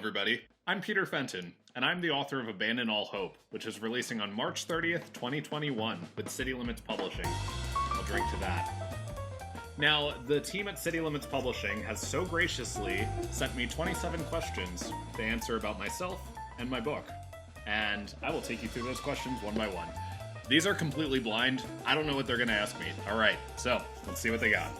everybody. I'm Peter Fenton, and I'm the author of Abandon All Hope, which is releasing on March 30th, 2021 with City Limits Publishing. I'll drink to that. Now, the team at City Limits Publishing has so graciously sent me 27 questions to answer about myself and my book, and I will take you through those questions one by one. These are completely blind. I don't know what they're going to ask me. All right, so let's see what they got.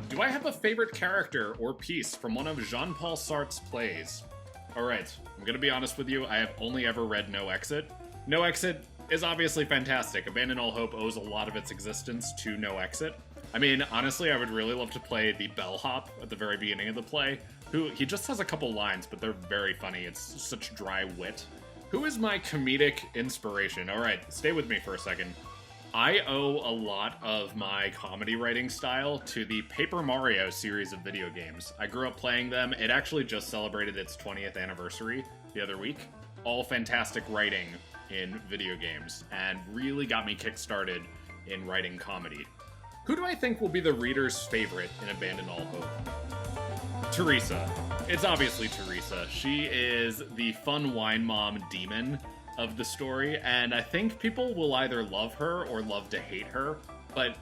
Do I have a favorite character or piece from one of Jean-Paul Sartre's plays? Alright, I'm gonna be honest with you, I have only ever read No Exit. No Exit is obviously fantastic. Abandon All Hope owes a lot of its existence to No Exit. I mean, honestly, I would really love to play the bellhop at the very beginning of the play, he just has a couple lines, but they're very funny. It's such dry wit. Who is my comedic inspiration? Alright, stay with me for a second. I owe a lot of my comedy writing style to the Paper Mario series of video games. I grew up playing them. It actually just celebrated its 20th anniversary the other week. All fantastic writing in video games, and really got me kickstarted in writing comedy. Who do I think will be the reader's favorite in Abandon All Hope? Teresa. It's obviously Teresa. She is the fun wine mom demon of the story, and I think people will either love her or love to hate her, but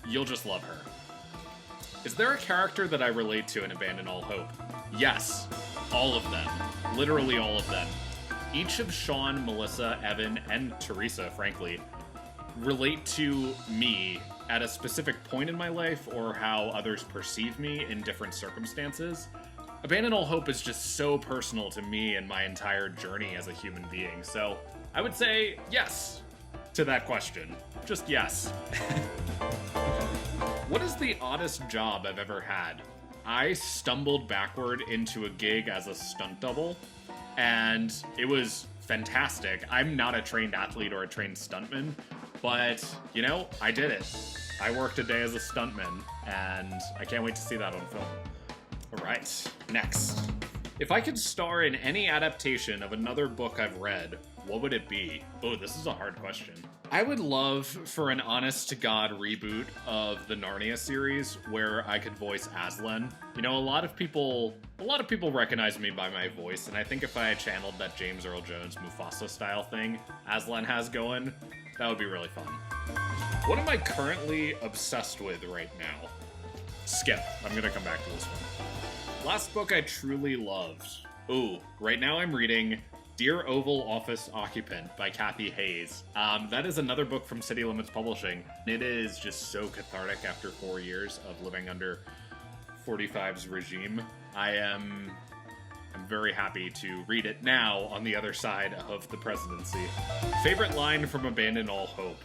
you'll just love her. Is there a character that I relate to in Abandon All Hope? Yes, all of them. Literally all of them. Each of Sean, Melissa, Evan, and Teresa, frankly, relate to me at a specific point in my life or how others perceive me in different circumstances. Abandon All Hope is just so personal to me and my entire journey as a human being, so I would say yes to that question. Just yes. What is the oddest job I've ever had? I stumbled backward into a gig as a stunt double, and it was fantastic. I'm not a trained athlete or a trained stuntman, but, you know, I did it. I worked a day as a stuntman, and I can't wait to see that on film. Alright, next. If I could star in any adaptation of another book I've read, what would it be? Oh, this is a hard question. I would love for an honest-to-God reboot of the Narnia series where I could voice Aslan. You know, a lot of people recognize me by my voice, and I think if I had channeled that James Earl Jones Mufasa-style thing Aslan has going, that would be really fun. What am I currently obsessed with right now? Skip. I'm gonna come back to this one. Last book I truly loved. Ooh, right now I'm reading Dear Oval Office Occupant by Kathy Hayes. That is another book from City Limits Publishing. It is just so cathartic after 4 years of living under 45's regime. I'm very happy to read it now on the other side of the presidency. Favorite line from Abandon All Hope?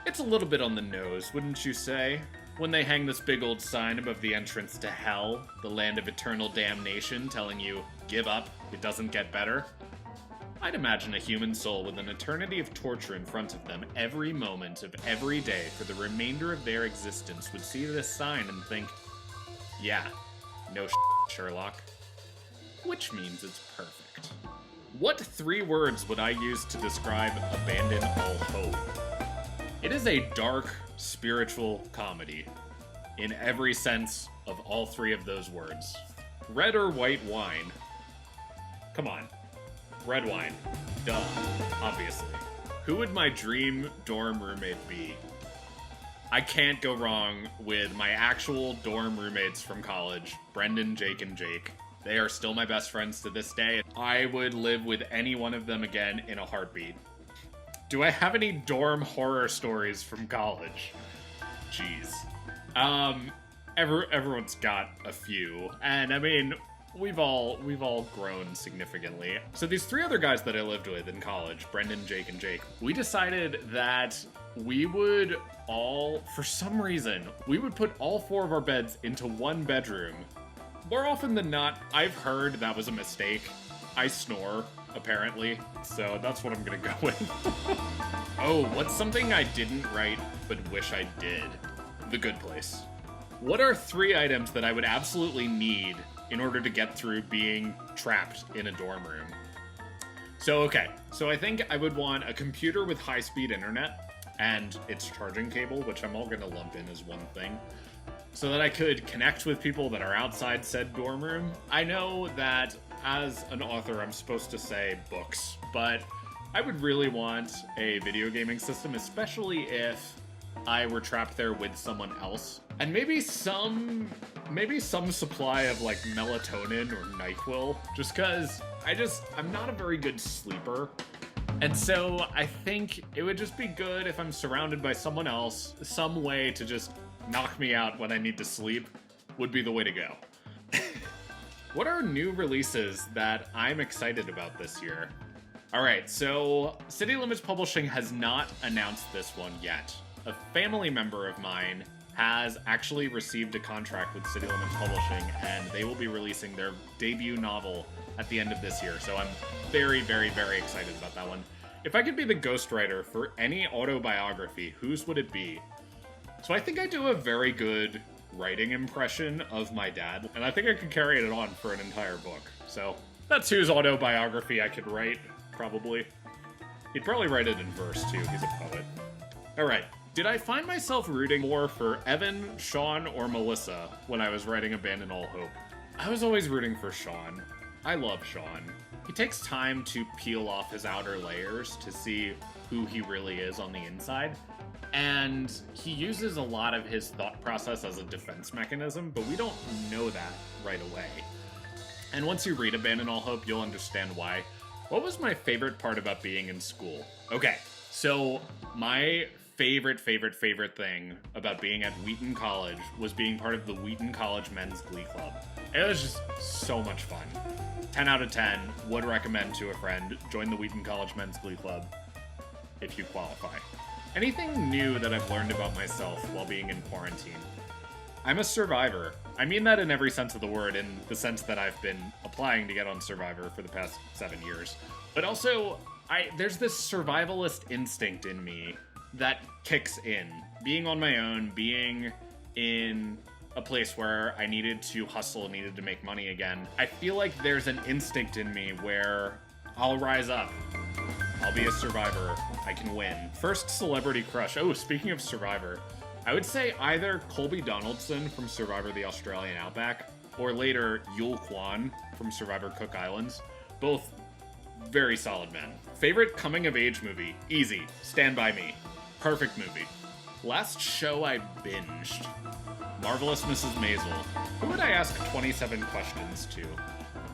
It's a little bit on the nose, wouldn't you say? When they hang this big old sign above the entrance to hell, the land of eternal damnation, telling you, give up, it doesn't get better. I'd imagine a human soul with an eternity of torture in front of them every moment of every day for the remainder of their existence would see this sign and think, yeah, no Sherlock. Which means it's perfect. What 3 words would I use to describe Abandon All Hope? It is a dark, spiritual comedy, in every sense of all 3 of those words. Red or white wine? Come on. Red wine. Duh. Obviously. Who would my dream dorm roommate be? I can't go wrong with my actual dorm roommates from college, Brendan, Jake, and Jake. They are still my best friends to this day. I would live with any one of them again in a heartbeat. Do I have any dorm horror stories from college? Jeez. Everyone's got a few, and I mean, we've all grown significantly. So these 3 other guys that I lived with in college, Brendan, Jake, and Jake, we decided that we would all, for some reason, we would put all 4 of our beds into one bedroom. More often than not, I've heard that was a mistake. I snore, apparently, so that's what I'm gonna go with. Oh, what's something I didn't write but wish I did? The Good Place. What are 3 items that I would absolutely need in order to get through being trapped in a dorm room? So I think I would want a computer with high-speed internet, and its charging cable, which I'm all gonna lump in as one thing, so that I could connect with people that are outside said dorm room. I know that as an author, I'm supposed to say books, but I would really want a video gaming system, especially if I were trapped there with someone else. And maybe some supply of like melatonin or NyQuil, just cause I'm not a very good sleeper. And so I think it would just be good if I'm surrounded by someone else. Some way to just knock me out when I need to sleep would be the way to go. What are new releases that I'm excited about this year? Alright, so City Limits Publishing has not announced this one yet. A family member of mine has actually received a contract with City Limits Publishing, and they will be releasing their debut novel at the end of this year, so I'm very, very, very excited about that one. If I could be the ghostwriter for any autobiography, whose would it be? So I think I do a very good writing impression of my dad, and I think I could carry it on for an entire book. So that's whose autobiography I could write, probably. He'd probably write it in verse, too. He's a poet. Alright. Did I find myself rooting more for Evan, Sean, or Melissa when I was writing Abandon All Hope? I was always rooting for Sean. I love Sean. He takes time to peel off his outer layers to see who he really is on the inside. And he uses a lot of his thought process as a defense mechanism, but we don't know that right away. And once you read Abandon All Hope, you'll understand why. What was my favorite part about being in school? Okay, so my favorite thing about being at Wheaton College was being part of the Wheaton College Men's Glee Club. It was just so much fun. 10 out of 10, would recommend to a friend. Join the Wheaton College Men's Glee Club if you qualify. Anything new that I've learned about myself while being in quarantine? I'm a survivor. I mean that in every sense of the word, in the sense that I've been applying to get on Survivor for the past 7 years. But also, there's this survivalist instinct in me that kicks in. Being on my own, being in a place where I needed to hustle, needed to make money again. I feel like there's an instinct in me where I'll rise up. I'll be a survivor. I can win. First celebrity crush. Oh, speaking of Survivor, I would say either Colby Donaldson from Survivor the Australian Outback, or later Yul Kwan from Survivor Cook Islands. Both very solid men. Favorite coming-of-age movie? Easy. Stand By Me. Perfect movie. Last show I binged. Marvelous Mrs. Maisel. Who would I ask 27 questions to?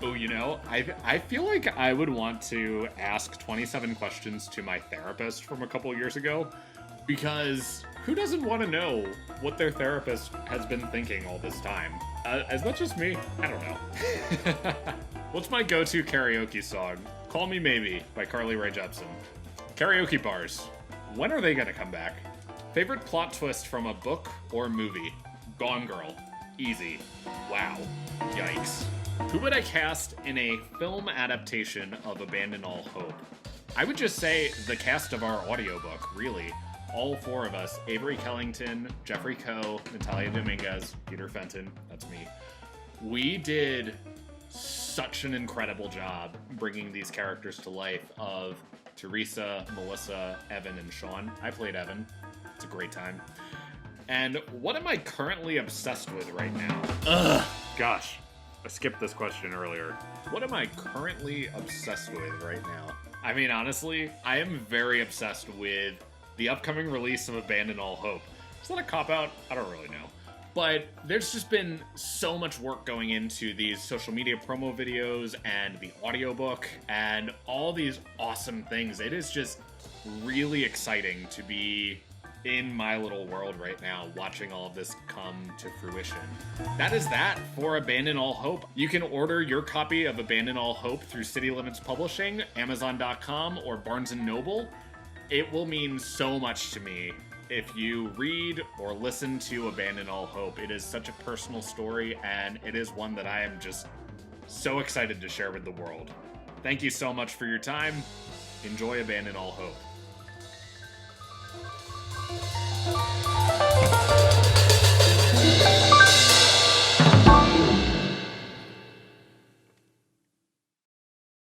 Oh, you know, I feel like I would want to ask 27 questions to my therapist from a couple years ago, because who doesn't want to know what their therapist has been thinking all this time? Is that just me? I don't know. What's my go-to karaoke song? Call Me Maybe by Carly Rae Jepsen. Karaoke bars. When are they gonna come back? Favorite plot twist from a book or movie? Gone Girl. Easy. Wow. Yikes. Who would I cast in a film adaptation of Abandon All Hope? I would just say the cast of our audiobook, really. All four of us. Avery Kellington, Jeffrey Coe, Natalia Dominguez, Peter Fenton, that's me. We did such an incredible job bringing these characters to life of Teresa, Melissa, Evan, and Sean. I played Evan. It's a great time. And what am I currently obsessed with right now? Gosh. I skipped this question earlier. What am I currently obsessed with right now? I mean, honestly, I am very obsessed with the upcoming release of Abandon All Hope. Is that a cop-out? I don't really know. But there's just been so much work going into these social media promo videos and the audiobook and all these awesome things. It is just really exciting to be in my little world right now, watching all of this come to fruition. That is that for Abandon All Hope. You can order your copy of Abandon All Hope through City Limits Publishing, Amazon.com, or Barnes & Noble. It will mean so much to me if you read or listen to Abandon All Hope. It is such a personal story, and it is one that I am just so excited to share with the world. Thank you so much for your time. Enjoy Abandon All Hope.